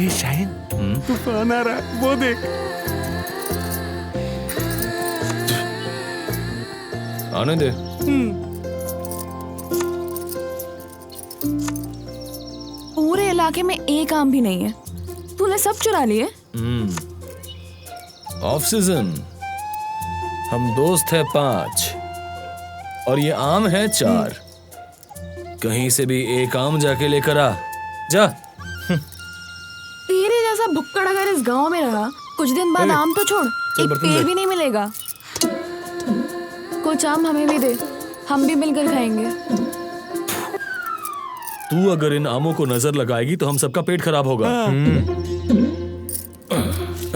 ये शाहिन, तूफान आ रहा है, वो देख। आने दे। पूरे इलाके में एक आम भी नहीं है, तूने सब चुरा लिए। ऑफ सीजन, हम दोस्त हैं 5 और ये आम है 4। कहीं से भी एक आम जाके लेकर आ जा। तेरे जैसा भुक्कड़ अगर इस गांव में रहा, कुछ दिन बाद आम तो छोड़, एक पेड़ भी नहीं मिलेगा। कुछ आम हमें भी दे, हम भी मिलकर खाएंगे। तू अगर इन आमों को नजर लगाएगी तो हम सबका पेट खराब होगा।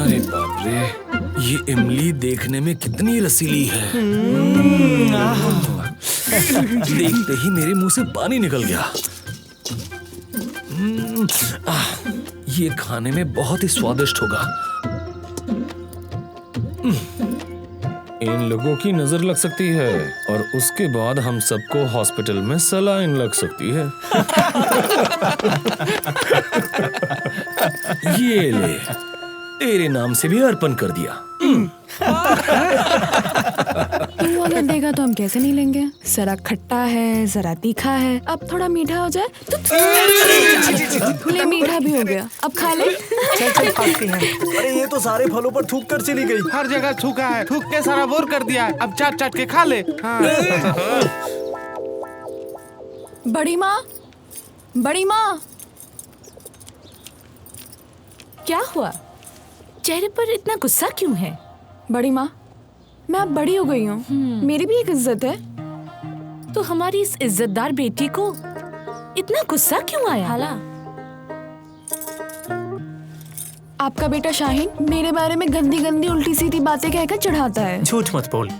अरे बाप रे, ये इमली देखने में कितनी रसीली है। देखते ही मेरे मुंह से पानी निकल गया। ये खाने में बहुत ही स्वादिष्ट होगा। इन लोगों की नजर लग सकती है और उसके बाद हम सबको हॉस्पिटल में सलाइन लग सकती है। ये ले, तेरे नाम से भी अर्पण कर दिया। तू अगर देगा तो हम कैसे नहीं लेंगे। जरा खट्टा है, जरा तीखा है, अब थोड़ा मीठा हो जाए तो ले, मीठा भी हो गया, अब खा ले। चल खाते हैं। अरे ये तो सारे फलों पर थूक कर चली गई। हर जगह थूका है, थूक के सारा बोर कर दिया है, अब चाट चाट के खा ले। हाँ। बड़ी माँ, बड़ी माँ, क्या हुआ? चेहरे पर इतना गुस्सा क्यों है? बड़ी माँ, मैं अब बड़ी हो गई हूँ, मेरी भी एक इज्जत है। तो हमारी इस इज्जतदार बेटी को इतना गुस्सा क्यों आया? हाला, आपका बेटा शाहीन मेरे बारे में गंदी गंदी उल्टी सीधी बातें कहकर चढ़ाता है। झूठ मत बोल।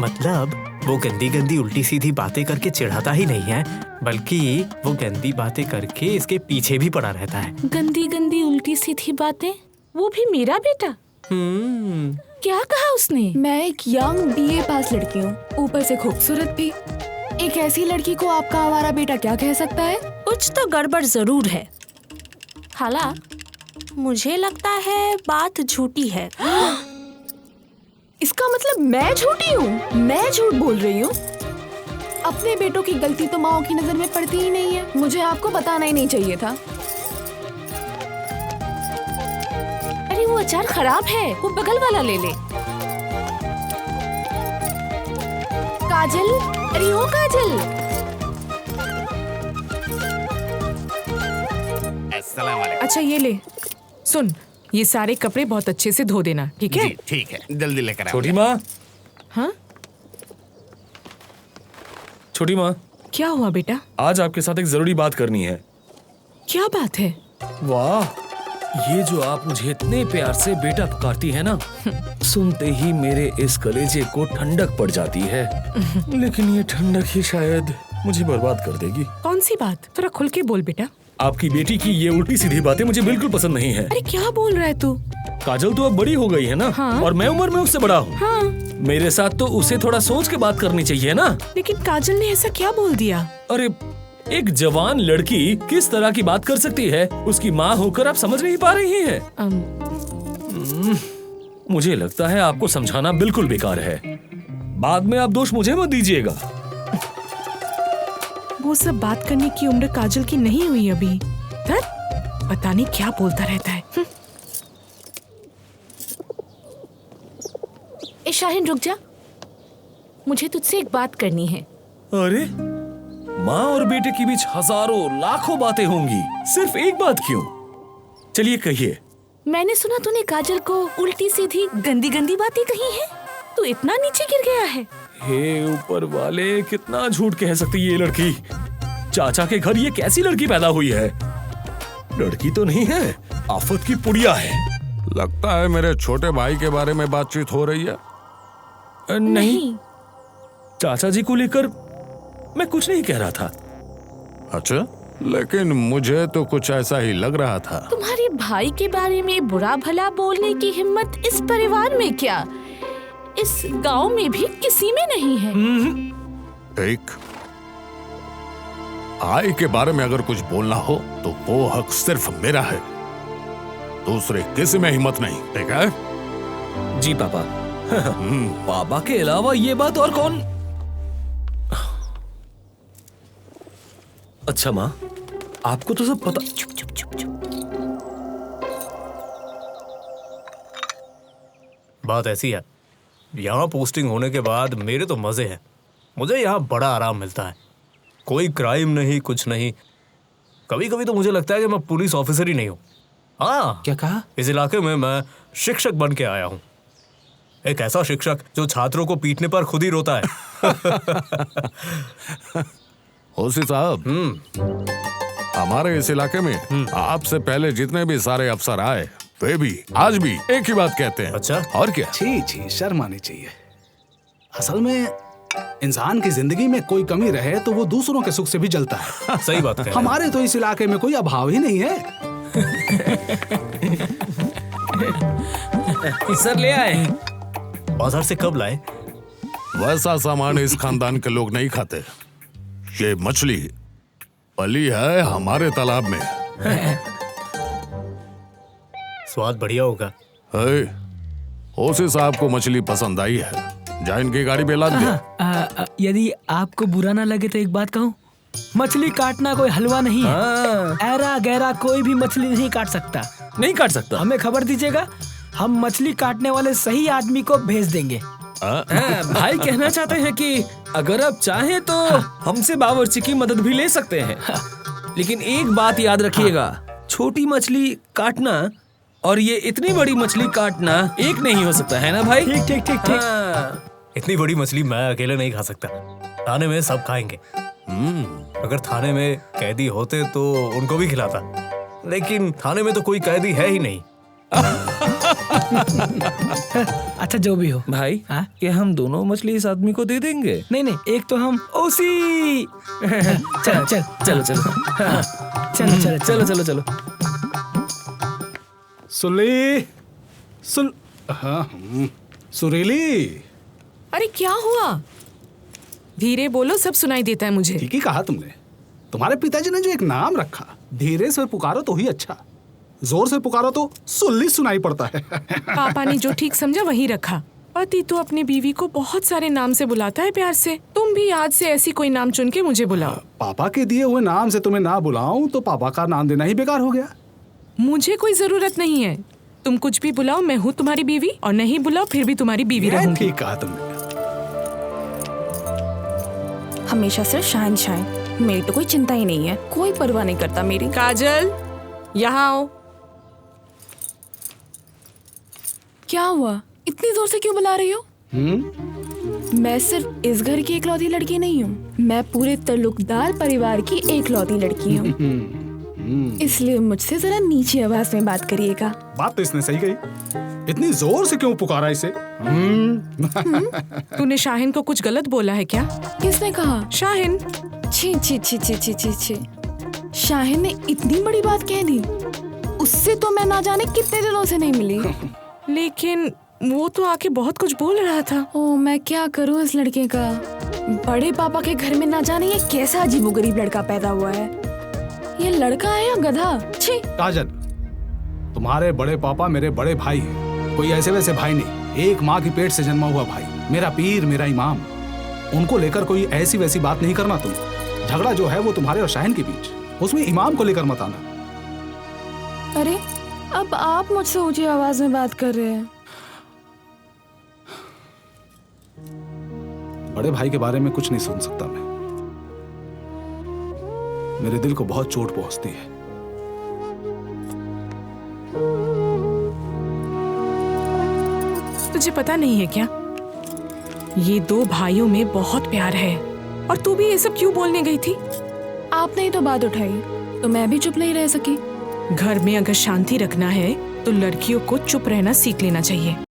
मतलब वो गंदी गंदी उल्टी सीधी बातें करके चिढ़ाता ही नहीं है, बल्कि वो गंदी बातें करके इसके पीछे भी पड़ा रहता है। गंदी गंदी उल्टी सीधी बातें? वो भी मेरा बेटा? क्या कहा उसने? मैं एक यंग BA पास लड़की हूँ, ऊपर से खूबसूरत भी। एक ऐसी लड़की को आपका आवारा बेटा क्या कह सकता है? कुछ तो गड़बड़ जरूर है। हाला, मुझे लगता है बात झूठी है। इसका मतलब मैं झूठी हूँ? मैं झूठ बोल रही हूँ? अपने बेटों की गलती तो माओ की नजर में पड़ती ही नहीं है। मुझे आपको बताना ही नहीं चाहिए था। अरे वो अचार खराब है, वो बगल वाला ले ले। काजल, अरे ओ काजल। अच्छा ये ले, सुन, ये सारे कपड़े बहुत अच्छे से धो देना, ठीक है? जी ठीक है, जल्दी लेकर आओ। छोटी माँ। हाँ, छोटी माँ, क्या हुआ बेटा? आज आपके साथ एक जरूरी बात करनी है। क्या बात है? वाह, ये जो आप मुझे इतने प्यार से बेटा पुकारती है ना, सुनते ही मेरे इस कलेजे को ठंडक पड़ जाती है। लेकिन ये ठंडक ही शायद मुझे बर्बाद कर देगी। कौन सी बात? थोड़ा खुल के बोल बेटा। आपकी बेटी की ये उल्टी सीधी बातें मुझे बिल्कुल पसंद नहीं है। अरे क्या बोल रहा है तू? काजल तो अब बड़ी हो गई है ना। हाँ। और मैं उम्र में उससे बड़ा हूँ। हाँ। मेरे साथ तो उसे थोड़ा सोच के बात करनी चाहिए ना। लेकिन काजल ने ऐसा क्या बोल दिया? अरे एक जवान लड़की किस तरह की बात कर सकती है, उसकी माँ होकर आप समझ नहीं पा रही हैं। मुझे लगता है आपको समझाना बिल्कुल बेकार है। बाद में आप दोष मुझे मत दीजिएगा। वो सब बात करने की उम्र काजल की नहीं हुई अभी। धत, पता नहीं क्या बोलता रहता है। ए शाहीन, रुक जा, मुझे तुझसे एक बात करनी है। अरे माँ और बेटे के बीच हजारों लाखों बातें होंगी, सिर्फ एक बात क्यों? चलिए कहिए। मैंने सुना तूने काजल को उल्टी सीधी गंदी गंदी बातें कही हैं। तू इतना नीचे गिर गया है? हे ऊपर वाले, कितना झूठ कह सकती है ये लड़की। चाचा के घर ये कैसी लड़की पैदा हुई है? लड़की तो नहीं है, आफत की पुड़िया है। लगता है मेरे छोटे भाई के बारे में बातचीत हो रही है। नहीं, चाचा जी को लेकर मैं कुछ नहीं कह रहा था। अच्छा, लेकिन मुझे तो कुछ ऐसा ही लग रहा था। तुम्हारे भाई के बारे में बुरा भला बोलने की हिम्मत इस परिवार में क्या, इस गांव में भी किसी में नहीं है। ठीक, आय के बारे में अगर कुछ बोलना हो तो वो हक सिर्फ मेरा है, दूसरे किसी में हिम्मत नहीं, ठीक है? जी पापा। पापा के अलावा ये बात और कौन? अच्छा माँ, आपको तो सब पता। चुप चुप चुप चुप। बात ऐसी है, यहाँ पोस्टिंग होने के बाद मेरे तो मजे हैं। मुझे यहाँ बड़ा आराम मिलता है, कोई क्राइम नहीं, कुछ नहीं। कभी कभी तो मुझे लगता है कि मैं पुलिस ऑफिसर ही नहीं हूँ। हाँ, क्या कहा? इस इलाके में मैं शिक्षक बन के आया हूँ, एक ऐसा शिक्षक जो छात्रों को पीटने पर खुद ही रोता है। ओसी साहब, हमारे इस इलाके में आपसे पहले जितने भी सारे अफसर आए, वे भी आज भी एक ही बात कहते हैं। अच्छा? और क्या? छी छी, शर्म आनी चाहिए। असल में इंसान की जिंदगी में कोई कमी रहे तो वो दूसरों के सुख से भी जलता है। सही बात कह रहे हैं। हमारे तो इस इलाके में कोई अभाव ही नहीं है। सर ले आए। बाजार से कब लाए? वैसा सामान इस खानदान के लोग नहीं खाते। ये मछली पली है हमारे तालाब में। स्वाद बढ़िया होगा। है, ओसी साहब को मछली पसंद आई है, जा इनकी गाड़ी पे लाद दे। यदि आपको बुरा ना लगे तो एक बात कहूँ, मछली काटना कोई हलवा नहीं है। ऐरा गैरा कोई भी मछली नहीं काट सकता। नहीं काट सकता? हमें खबर दीजिएगा, हम मछली काटने वाले सही आदमी को भेज देंगे। भाई कहना चाहते हैं कि अगर आप चाहें तो हमसे बावर्ची की मदद भी ले सकते हैं, लेकिन एक बात याद रखिएगा, छोटी मछली काटना और ये इतनी बड़ी मछली काटना एक नहीं हो सकता, है ना भाई? ठीक ठीक ठीक ठीक। इतनी बड़ी मछली मैं अकेले नहीं खा सकता, थाने में सब खाएंगे। अगर थाने में कैदी होते तो उनको भी खिलाता, लेकिन थाने में तो कोई कैदी है ही नहीं। अच्छा जो भी हो भाई, हाँ? क्या हम दोनों मछली इस आदमी को दे देंगे? नहीं नहीं, एक तो हम ओसी। चल चल चलो चलो चलो चलो चलो चलो चलो। सुरीली, अरे क्या हुआ? धीरे बोलो, सब सुनाई देता है मुझे। ठीक ही कहा तुमने। तुम्हारे पिताजी ने जो एक नाम रखा, धीरे से पुकारो तो ही अच्छा, जोर से पुकारो तो सुल्ली सुनाई पड़ता है। पापा ने जो ठीक समझा वही रखा। पति तो अपनी बीवी को बहुत सारे नाम से बुलाता है प्यार से। तुम भी आज से ऐसी कोई नाम चुन के मुझे बुलाओ। पापा के दिए हुए नाम से तुम्हें ना बुलाऊं तो पापा का नाम देना ही बेकार हो गया। मुझे कोई जरूरत नहीं है, तुम कुछ भी बुलाओ, मैं हूँ तुम्हारी बीवी, और नहीं बुलाओ फिर भी तुम्हारी बीवी रहूंगी। ठीक कहा तुमने। हमेशा सिर्फ शाइन शाइन, मेरी तो कोई चिंता ही नहीं है, कोई परवाह नहीं करता मेरी। काजल, यहाँ आओ। क्या हुआ, इतनी जोर से क्यों बुला रही हो? मैं सिर्फ इस घर की एकलौती लड़की नहीं हूँ, मैं पूरे तल्लुकदार परिवार की एकलौती लड़की हूँ। इसलिए मुझसे जरा नीची आवाज में बात करिएगा। बात तो इसने सही कही। इतनी जोर से क्यों पुकारा इसे? तूने शाहिन को कुछ गलत बोला है क्या? किसने कहा? शाहिन। छी छी छी छी छी छी छी। शाहिन ने इतनी बड़ी बात कह दी? उससे तो मैं ना जाने कितने दिनों से नहीं मिली। लेकिन वो तो आके बहुत कुछ बोल रहा था। ओ, मैं क्या करूं इस लड़के का। बड़े पापा के घर में ना जाने ये कैसा अजीबोगरीब लड़का पैदा हुआ है। ये लड़का है या गधा? छी। काजल, तुम्हारे बड़े पापा मेरे बड़े भाई हैं, कोई ऐसे वैसे भाई नहीं, एक माँ की पेट से जन्मा हुआ भाई, मेरा पीर, मेरा इमाम। उनको लेकर कोई ऐसी वैसी बात नहीं करना तुम। झगड़ा जो है वो तुम्हारे और शाहिन के बीच, उसमें इमाम को लेकर मत आना। अरे, अब आप मुझसे ऊंची आवाज में बात कर रहे हैं। बड़े भाई के बारे में कुछ नहीं सुन सकता मैं, मेरे दिल को बहुत चोट पहुंचती है। तुझे पता नहीं है क्या, ये दो भाइयों में बहुत प्यार है, और तू भी ये सब क्यों बोलने गई थी? आपने ही तो बात उठाई, तो मैं भी चुप नहीं रह सकी। घर में अगर शांति रखना है तो लड़कियों को चुप रहना सीख लेना चाहिए।